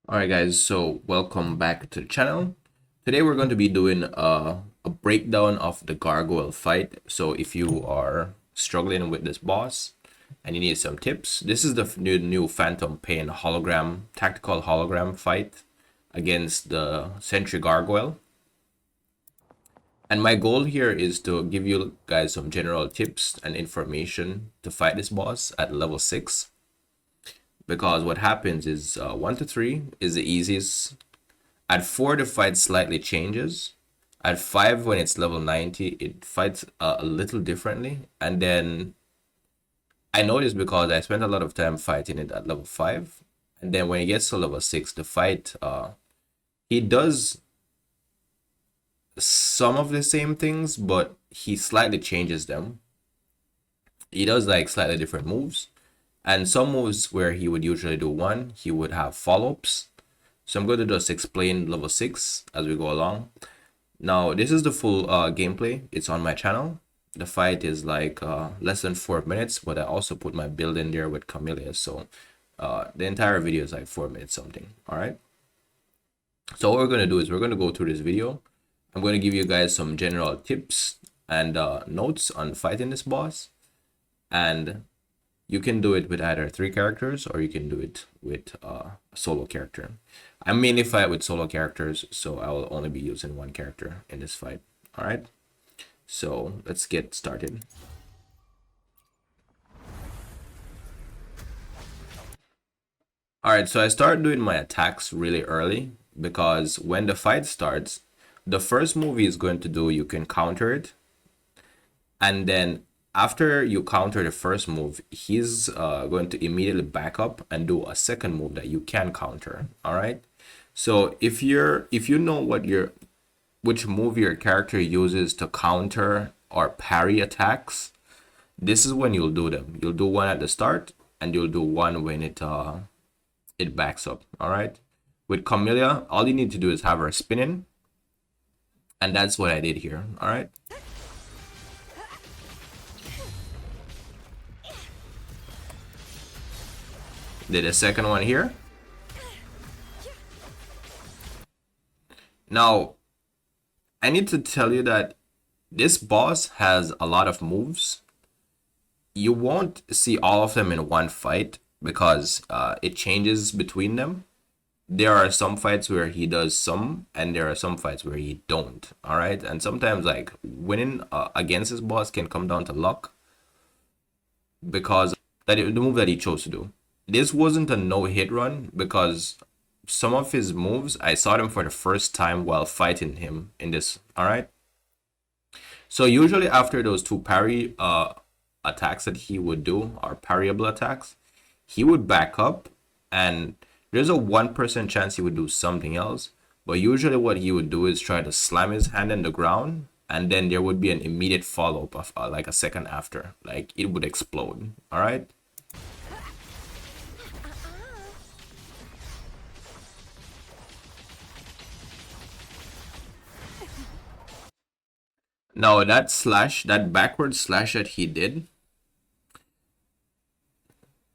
Alright guys, so welcome back to the channel. Today we're going to be doing a breakdown of the gargoyle fight. So if you are struggling with this boss and you need some tips, this is the new PhantomPain hologram, tactical hologram fight against the Sentry gargoyle. And my goal here is to give you guys some general tips and information to fight this boss at level 6. Because what happens is 1 to 3 is the easiest. At 4 the fight slightly changes. At 5 when it's level 90 it fights a little differently. And then I noticed because I spent a lot of time fighting it at level 5. And then when it gets to level 6 the fight he does some of the same things but he slightly changes them. He does like slightly different moves. And some moves where he would usually do one, he would have follow-ups. So I'm going to just explain level 6 as we go along. Now, this is the full gameplay. It's on my channel. The fight is like less than 4 minutes, but I also put my build in there with Camellya. So the entire video is like 4 minutes something. All right. So what we're going to do is we're going to go through this video. I'm going to give you guys some general tips and notes on fighting this boss. And you can do it with either 3 characters or you can do it with a solo character. I mainly fight with solo characters, so I will only be using 1 character in this fight. All right, so let's get started. All right, so I start doing my attacks really early because when the fight starts, the first move he's going to do, you can counter it, and then after you counter the first move, he's going to immediately back up and do a second move that you can counter. All right. So if you know which move your character uses to counter or parry attacks, this is when you'll do them. You'll do one at the start and you'll do one when it backs up. All right. With Camellya, all you need to do is have her spinning, and that's what I did here. All right. Did a second one here. Now, I need to tell you that this boss has a lot of moves. You won't see all of them in one fight because it changes between them. There are some fights where he does some, and there are some fights where he don't. All right, and sometimes like winning against this boss can come down to luck because the move that he chose to do. This wasn't a no-hit run because some of his moves, I saw them for the first time while fighting him in this. All right. So usually after those 2 parry attacks that he would do, or parryable attacks, he would back up, and there's a 1% chance he would do something else. But usually what he would do is try to slam his hand in the ground, and then there would be an immediate follow-up of like a second after, like it would explode. All right. Now that backward slash that he did,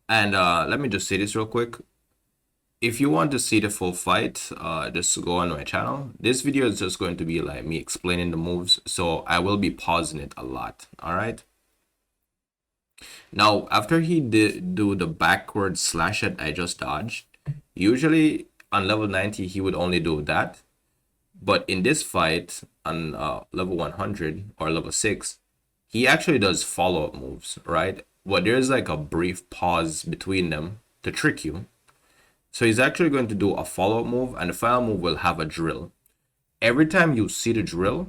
and let me just say this real quick. If you want to see the full fight, just go on my channel. This video is just going to be like me explaining the moves, so I will be pausing it a lot. All right. Now, after he did do the backward slash that I just dodged, usually on level 90 he would only do that. But in this fight on level 100 or level 6, he actually does follow-up moves, right? Well, there's like a brief pause between them to trick you. So he's actually going to do a follow-up move, and the final move will have a drill. Every time you see the drill,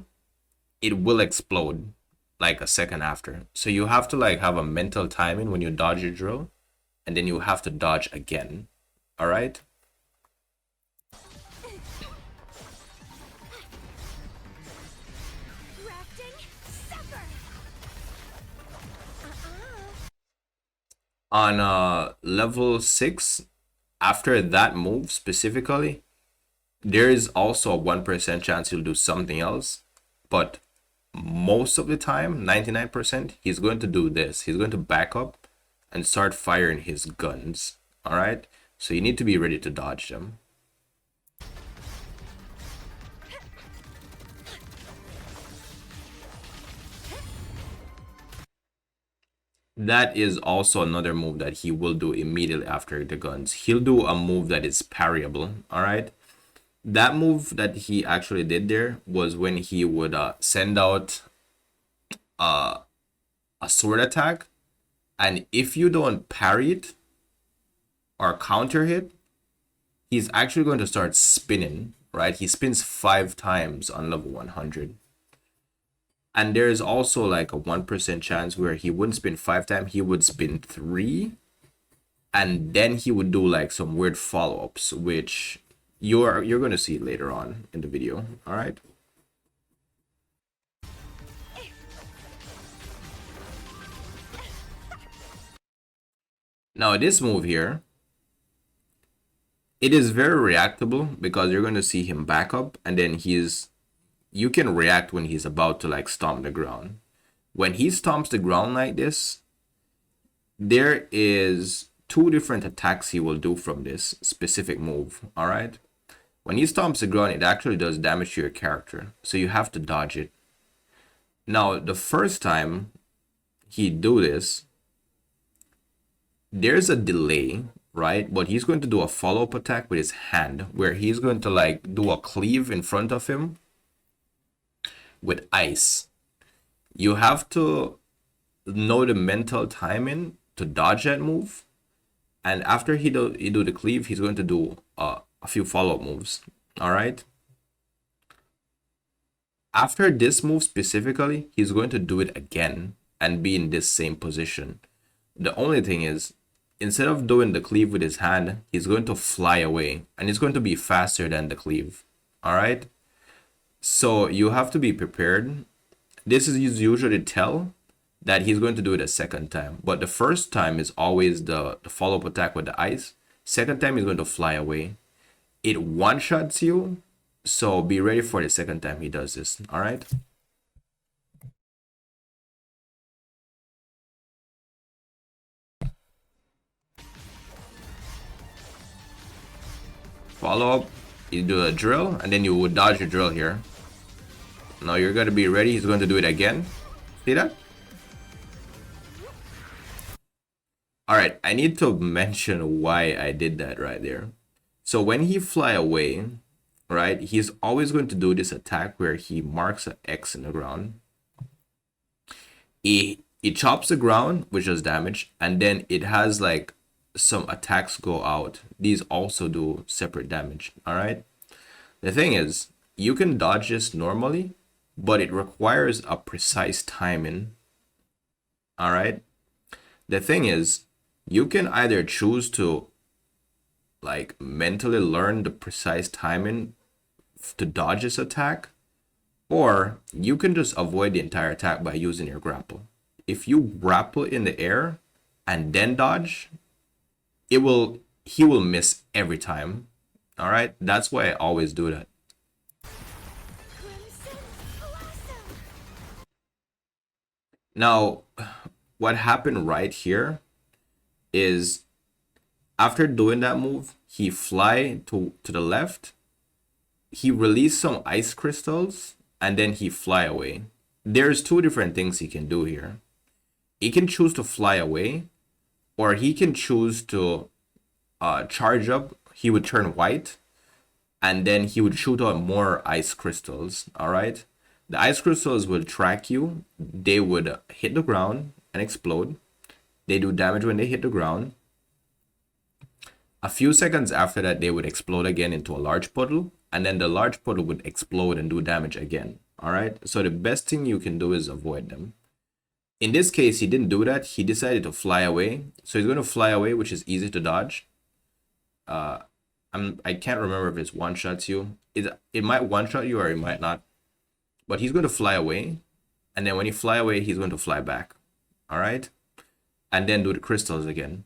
it will explode like a second after. So you have to like have a mental timing when you dodge your drill, and then you have to dodge again. All right? On level 6, after that move specifically, there is also a 1% chance he'll do something else, but most of the time, 99%, he's going to do this. He's going to back up and start firing his guns. All right, so you need to be ready to dodge them. That is also another move that he will do immediately after the guns. He'll do a move that is parryable, all right? That move that he actually did there was when he would send out a sword attack, and if you don't parry it or counter hit, he's actually going to start spinning, right? He spins 5 times on level 100. And there's also like a 1% chance where he wouldn't spin 5 times, he would spin 3. And then he would do like some weird follow-ups, which you're going to see later on in the video, all right? Now this move here, it is very reactable because you're going to see him back up, and then you can react when he's about to like stomp the ground. When he stomps the ground like this, there is 2 different attacks he will do from this specific move, all right? When he stomps the ground, it actually does damage to your character, so you have to dodge it. Now, the first time he do this, there's a delay, right? But he's going to do a follow-up attack with his hand, where he's going to like do a cleave in front of him with ice. You have to know the mental timing to dodge that move, and after he do the cleave, he's going to do a few follow-up moves, all right? After this move specifically, he's going to do it again and be in this same position. The only thing is, instead of doing the cleave with his hand, he's going to fly away, and it's going to be faster than the cleave, all right? So you have to be prepared. This is usually tell that he's going to do it a second time, but the first time is always the follow-up attack with the ice. Second time he's going to fly away. It one-shots you, so be ready for the second time he does this, all right? Follow up, you do a drill, and then you would dodge your drill here. Now you're going to be ready. He's going to do it again. See that? All right, I need to mention why I did that right there. So when he fly away, right, he's always going to do this attack where he marks an X in the ground. He chops the ground, which does damage, and then it has like some attacks go out. These also do separate damage, all right? The thing is, you can dodge this normally, but it requires a precise timing, all right? The thing is, you can either choose to like mentally learn the precise timing to dodge this attack, or you can just avoid the entire attack by using your grapple. If you grapple in the air and then dodge, he will miss every time, all right? That's why I always do that. Now, what happened right here is after doing that move, he fly to the left, he released some ice crystals, and then he fly away. There's 2 different things he can do here. He can choose to fly away, or he can choose to charge up. He would turn white, and then he would shoot out more ice crystals, all right? The ice crystals will track you. They would hit the ground and explode. They do damage when they hit the ground. A few seconds after that, they would explode again into a large puddle, and then the large puddle would explode and do damage again, all right? So the best thing you can do is avoid them. In this case, he didn't do that. He decided to fly away. So he's going to fly away, which is easy to dodge. I can't remember if it's one-shots you. It might one-shot you or it might not. But he's going to fly away, and then when he fly away, he's going to fly back, all right? And then do the crystals again.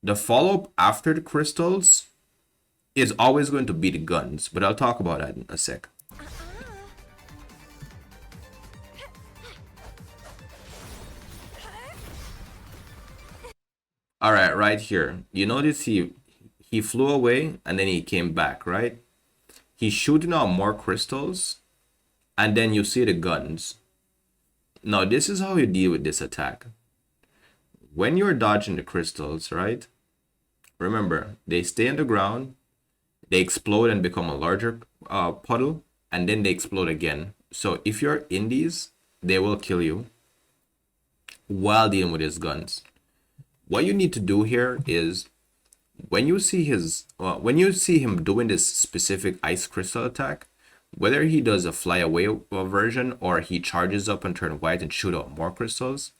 The follow-up after the crystals is always going to be the guns, but I'll talk about that in a sec. All right, right here. You notice he flew away and then he came back, right? He's shooting out more crystals, and then you see the guns. Now, this is how you deal with this attack. when you're dodging the crystals, right? Remember, they stay on the ground, they explode and become a larger puddle, and then they explode again. So if you're in these, they will kill you while dealing with his guns. What you need to do here is when you see him doing this specific ice crystal attack, whether he does a fly away version or he charges up and turn white and shoot out more crystals,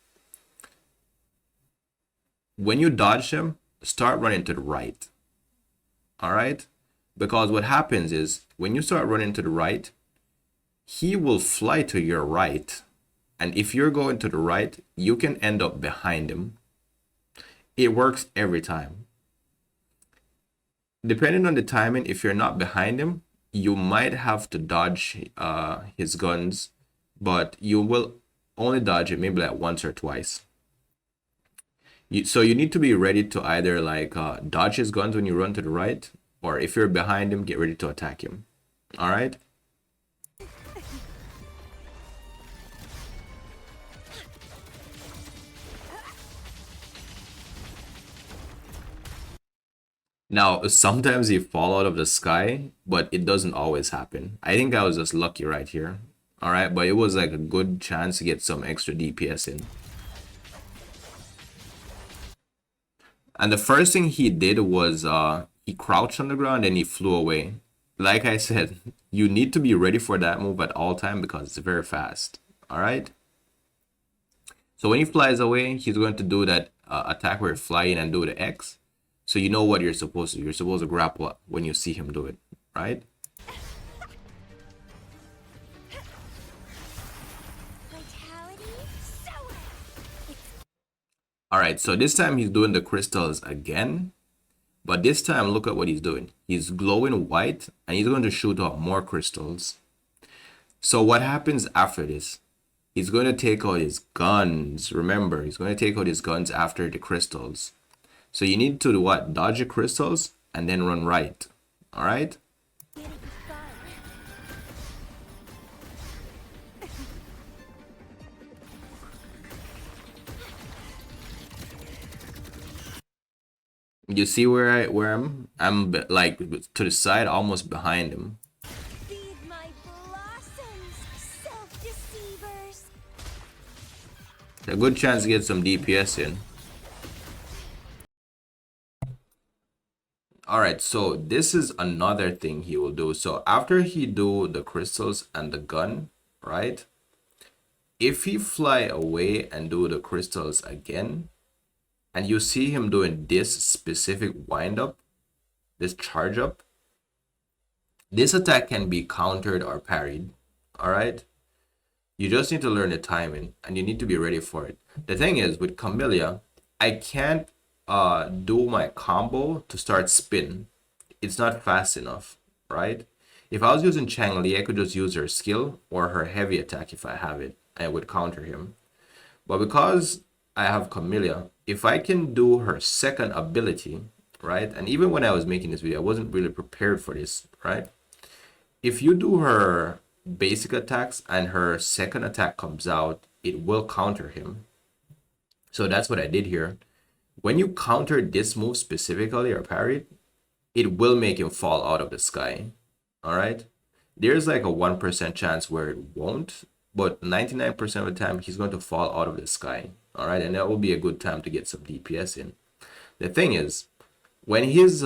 when you dodge him, start running to the right. All right? Because what happens is when you start running to the right, he will fly to your right. And if you're going to the right, you can end up behind him. It works every time. Depending on the timing, if you're not behind him, you might have to dodge his guns, but you will only dodge it maybe like once or twice. So you need to be ready to either like dodge his guns when you run to the right, or if you're behind him, get ready to attack him. All right? Now, sometimes he fall out of the sky, but it doesn't always happen. I think I was just lucky right here. All right, but it was like a good chance to get some extra DPS in. And the first thing he did was he crouched on the ground and he flew away. Like I said, you need to be ready for that move at all time because it's very fast. All right. So when he flies away, he's going to do that attack where you fly in and do the X. So you know what you're supposed to do. You're supposed to grapple when you see him do it, right? All right, so this time he's doing the crystals again. But this time, look at what he's doing. He's glowing white and he's going to shoot out more crystals. So what happens after this? He's going to take out his guns. Remember, he's going to take out his guns after the crystals. So you need to do what? Dodge the crystals and then run right. All right? You see where I'm? I'm like to the side, almost behind him. Feed my blossoms, self-deceivers. A good chance to get some DPS in. All right, so this is another thing he will do. So after he do the crystals and the gun, right? If he fly away and do the crystals again, and you see him doing this specific wind up, this charge up, this attack can be countered or parried. All right? You just need to learn the timing and you need to be ready for it. The thing is with Camellya, I can't do my combo to start spin. It's not fast enough, right? If I was using Camellya, I could just use her skill or her heavy attack if I have it, and it would counter him. But because I have Camellya, if I can do her second ability, right? And even when I was making this video, I wasn't really prepared for this, right? If you do her basic attacks and her second attack comes out, it will counter him. So that's what I did here. When you counter this move specifically or parry it, it will make him fall out of the sky. All right? There's like a 1% chance where it won't, but 99% of the time he's going to fall out of the sky. All right? And that will be a good time to get some DPS in. The thing is, when his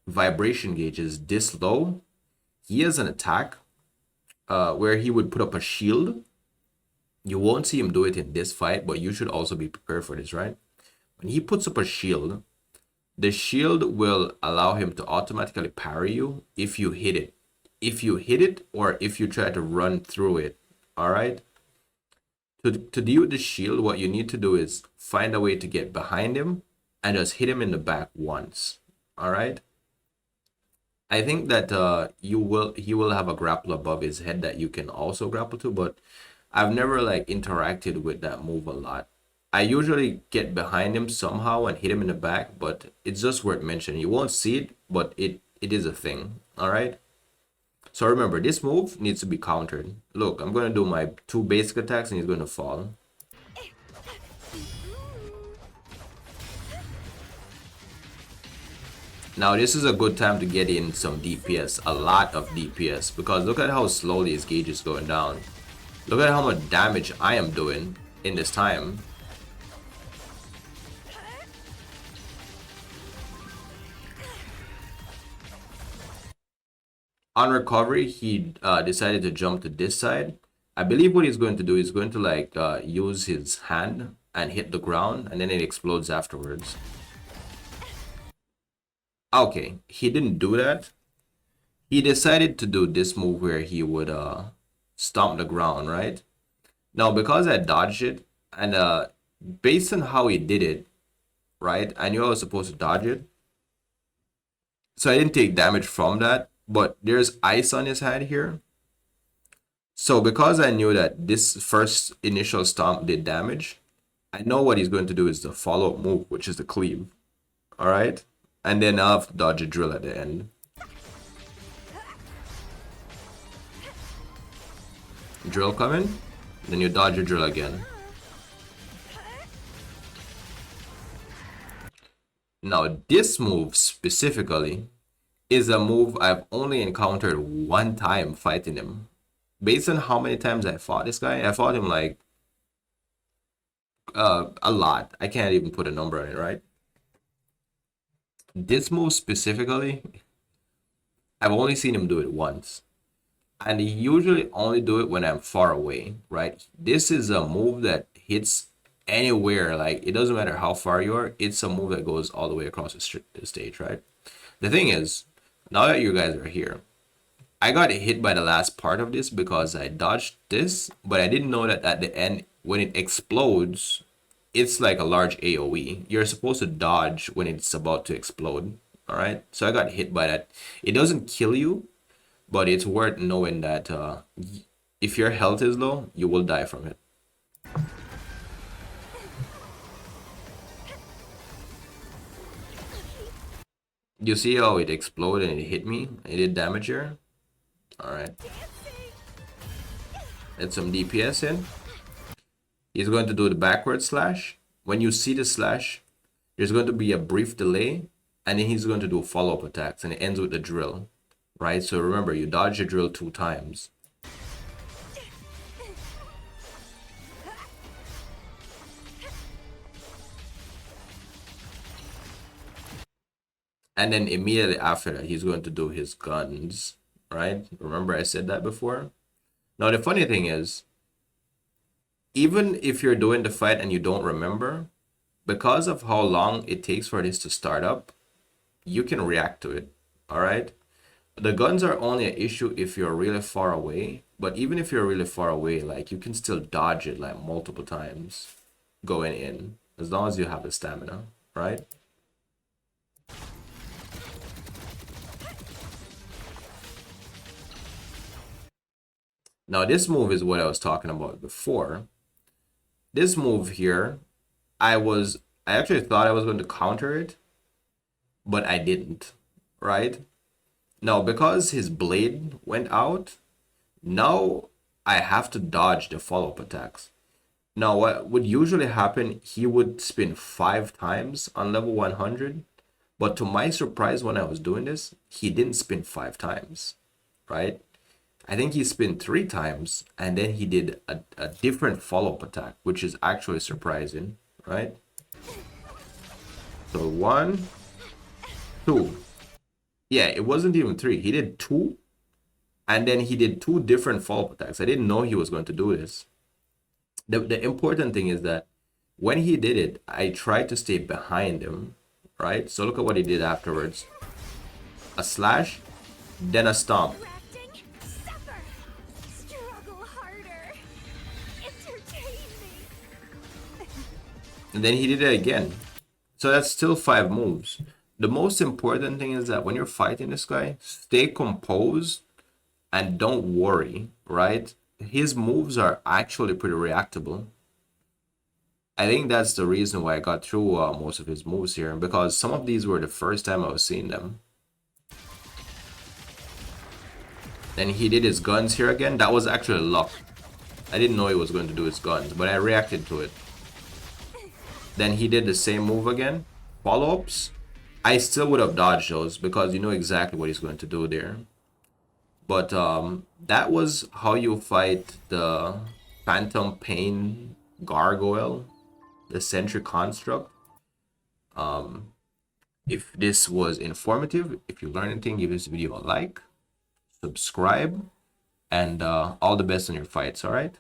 vibration gauge is this low, he has an attack where he would put up a shield. You won't see him do it in this fight, but you should also be prepared for this, right? When he puts up a shield, the shield will allow him to automatically parry you if you hit it. If you hit it or if you try to run through it, all right? To deal with the shield, what you need to do is find a way to get behind him and just hit him in the back once, all right? I think that he will have a grapple above his head that you can also grapple to, but I've never like interacted with that move a lot. I usually get behind him somehow and hit him in the back, but it's just worth mentioning. You won't see it, but it is a thing, all right? So remember, this move needs to be countered. Look, I'm going to do my 2 basic attacks and he's going to fall. Now this is a good time to get in some DPS, a lot of DPS, because look at how slowly his gauge is going down. Look at how much damage I am doing in this time. On recovery, he decided to jump to this side. I believe what he's going to do is going to like use his hand and hit the ground, and then it explodes afterwards. Okay, he didn't do that. He decided to do this move where he would stomp the ground, right? Now, because I dodged it, and based on how he did it, right, I knew I was supposed to dodge it. So I didn't take damage from that, but there's ice on his head here. So because I knew that this first initial stomp did damage, I know what he's going to do is the follow-up move, which is the cleave. Alright? And then I'll have to dodge a drill at the end. Drill coming, then you dodge a drill again. Now this move specifically is a move I've only encountered one time fighting him. Based on how many times I fought this guy, I fought him like a lot. I can't even put a number on it, right? This move specifically, I've only seen him do it once. And he usually only do it when I'm far away, right? This is a move that hits anywhere. Like, it doesn't matter how far you are. It's a move that goes all the way across the stage, right? The thing is, now that you guys are here, I got hit by the last part of this because I dodged this, but I didn't know that at the end, when it explodes, it's like a large AoE. You're supposed to dodge when it's about to explode, all right? So I got hit by that. It doesn't kill you, but it's worth knowing that if your health is low, you will die from it. You see how it exploded and it hit me? It did damage here. Alright. Get some DPS in. He's going to do the backward slash. When you see the slash, there's going to be a brief delay, and then he's going to do follow-up attacks, and it ends with the drill. Right? So remember, you dodge your drill 2 times. And then immediately after that, he's going to do his guns. Right? Remember I said that before? Now the funny thing is, even if you're doing the fight and you don't remember, because of how long it takes for this to start up, you can react to it. Alright? The guns are only an issue if you're really far away, but even if you're really far away, like, you can still dodge it like multiple times going in, as long as you have the stamina, right? Now this move is what I was talking about before. This move here, I actually thought I was going to counter it, but I didn't, right? Now, because his blade went out, now I have to dodge the follow-up attacks. Now, what would usually happen, he would spin 5 times on level 100, but to my surprise when I was doing this, he didn't spin 5 times, right? I think he spun 3 times, and then he did a different follow-up attack, which is actually surprising, right? So 1, 2. Yeah, it wasn't even 3. He did 2, and then he did 2 different follow-up attacks. I didn't know he was going to do this. The important thing is that when he did it, I tried to stay behind him, right? So look at what he did afterwards. A slash, then a stomp. And then he did it again. So that's still 5 moves. The most important thing is that when you're fighting this guy, stay composed and don't worry, right? His moves are actually pretty reactable. I think that's the reason why I got through most of his moves here, because some of these were the first time I was seeing them. Then he did his guns here again. That was actually luck. I didn't know he was going to do his guns, but I reacted to it. Then he did the same move again. Follow-ups. I still would have dodged those because you know exactly what he's going to do there. But that was how you fight the PhantomPain gargoyle, the Sentry construct. If this was informative, if you learned anything, give this video a like, subscribe, and all the best on your fights, all right?